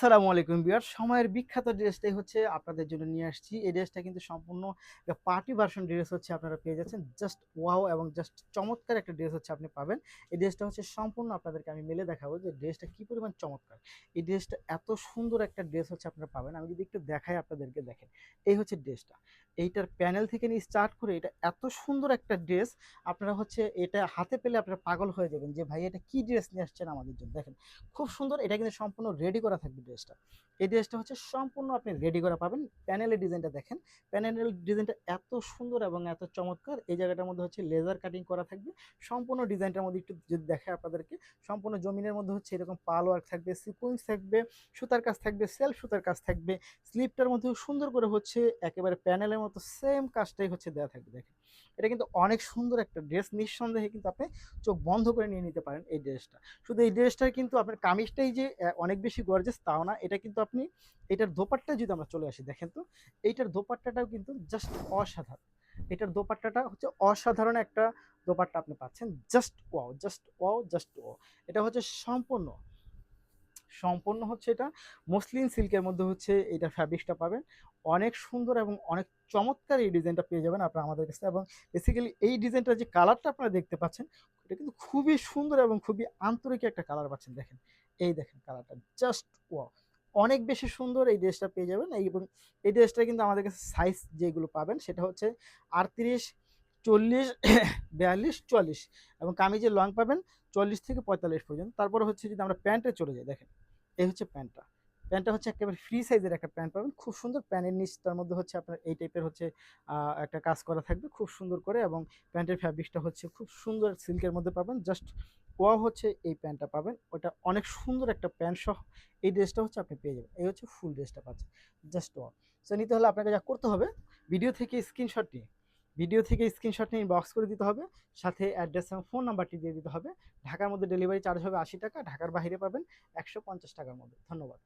আসসালামু আলাইকুম ভিউয়ার্স। সময়ের বিখ্যাত ড্রেসটাই হচ্ছে আপনাদের জন্য নিয়ে আসছি। এই ড্রেসটা কিন্তু সম্পূর্ণ একটা পার্টি ভার্সন ড্রেস হচ্ছে আপনারা পেয়ে যাচ্ছেন। জাস্ট ওয়াও এবং জাস্ট চমৎকার একটা ড্রেস হচ্ছে আপনি পাবেন। এই ড্রেসটা হচ্ছে সম্পূর্ণ আপনাদেরকে আমি মেলে দেখাবো যে ড্রেসটা কি পরিমাণ চমৎকার। এই ড্রেসটা এত সুন্দর একটা ড্রেস হচ্ছে আপনারা পাবেন। আমি যদি একটু দেখাই আপনাদেরকে দেখেন। এই হচ্ছে ড্রেসটা। এইটার প্যানেল থেকে নিয়ে স্টার্ট করে এটা এত সুন্দর একটা ড্রেস আপনারা হচ্ছে এটা হাতে পেলে আপনারা পাগল হয়ে যাবেন যে ভাই এটা কি ড্রেস নিয়ে আসছেন আমাদের জন্য। দেখেন খুব সুন্দর, এটা কিন্তু সম্পূর্ণ রেডি করা থাকবে ড্রেসটা। এই ড্রেসটা হচ্ছে সম্পূর্ণ আপনি রেডি করা পাবেন। প্যানেলের ডিজাইনটা দেখেন, প্যানেলের ডিজাইনটা এত সুন্দর এবং এত চমৎকার। এই জায়গাটার মধ্যে হচ্ছে লেজার কাটিং করা থাকবে। সম্পূর্ণ ডিজাইনটার মধ্যে একটু যদি দেখে আপনাদেরকে, সম্পূর্ণ জমিনের মধ্যে হচ্ছে এরকম পাল ওয়ার্ক থাকবে, সিকোয়েন্স থাকবে, সুতার কাজ থাকবে, সেলফ সুতার কাজ থাকবে। স্লিপটার মধ্যেও সুন্দর করে হচ্ছে একেবারে প্যানেলের মতো সেম কাজটাই হচ্ছে দেওয়া থাকবে। দেখেন এটা কিন্তু অনেক সুন্দর একটা ড্রেস, নিঃসন্দেহে কিন্তু আপনি চোখ বন্ধ করে নিয়ে নিতে পারেন এই ড্রেসটা। শুধু এই ড্রেসটার কিন্তু আপনার কামিজটাই যে অনেক বেশি গর্জিয়াস তাও না, এটা কিন্তু আপনি এটার দোপাট্টা যদি আমরা চলে আসি দেখেন তো, এইটার দোপাট্টাটাও কিন্তু জাস্ট অসাধারণ। এটার দোপাট্টাটা হচ্ছে অসাধারণ একটা দোপাট্টা আপনি পাচ্ছেন। Just wow, just wow, just wow. এটা হচ্ছে সম্পূর্ণ সম্পূর্ণ হচ্ছে এটা মসলিন সিল্কের মধ্যে হচ্ছে এটা ফ্যাব্রিকটা পাবেন। অনেক সুন্দর এবং অনেক চমৎকার এই ডিজাইনটা পেয়ে যাবেন আপনারা আমাদের কাছে। এবং বেসিক্যালি এই ডিজাইনটার যে কালারটা আপনারা দেখতে পাচ্ছেন, এটা কিন্তু খুবই সুন্দর এবং খুবই আন্তরিক একটা কালার পাচ্ছেন। দেখেন, এই দেখেন কালারটা জাস্ট ওয়াও, অনেক বেশি সুন্দর এই ড্রেসটা পেয়ে যাবেন। এবং এই ড্রেসটা কিন্তু আমাদের কাছে সাইজ যেগুলো পাবেন সেটা হচ্ছে 38, 40, 42, 44 এবং কামিজের লং পাবেন 40 থেকে 45 পর্যন্ত। তারপরে হচ্ছে যদি আমরা প্যান্টে চলে যাই দেখেন, এই হচ্ছে প্যান্টটা। প্যান্টটা হচ্ছে একেবারে ফ্রি সাইজের একটা প্যান্ট পাবেন, খুব সুন্দর। প্যান্টের নিচটার মধ্যে হচ্ছে আপনার এই টাইপের হচ্ছে একটা কাজ করা থাকবে খুব সুন্দর করে। এবং প্যান্টের ফ্যাব্রিকটা হচ্ছে খুব সুন্দর সিল্কের মধ্যে পাবেন। জাস্ট ওয়াও হচ্ছে এই প্যান্টটা পাবেন, ওটা অনেক সুন্দর একটা প্যান্ট সহ এই ড্রেসটা হচ্ছে আপনি পেয়ে যাবেন। এই হচ্ছে ফুল ড্রেসটা পাচ্ছেন, জাস্ট ওয়াও। সো নিতে হলে আপনাকে যা করতে হবে, ভিডিও থেকে স্ক্রিনশট নিয়ে ভিডিও থেকে স্ক্রিনশট নিয়ে বক্স করে দিতে হবে, সাথে অ্যাড্রেস এবং ফোন নাম্বারটি দিয়ে দিতে হবে। ঢাকার মধ্যে ডেলিভারি চার্জ হবে 80 টাকা, ঢাকার বাইরে পাবেন 150 টাকার মধ্যে। ধন্যবাদ।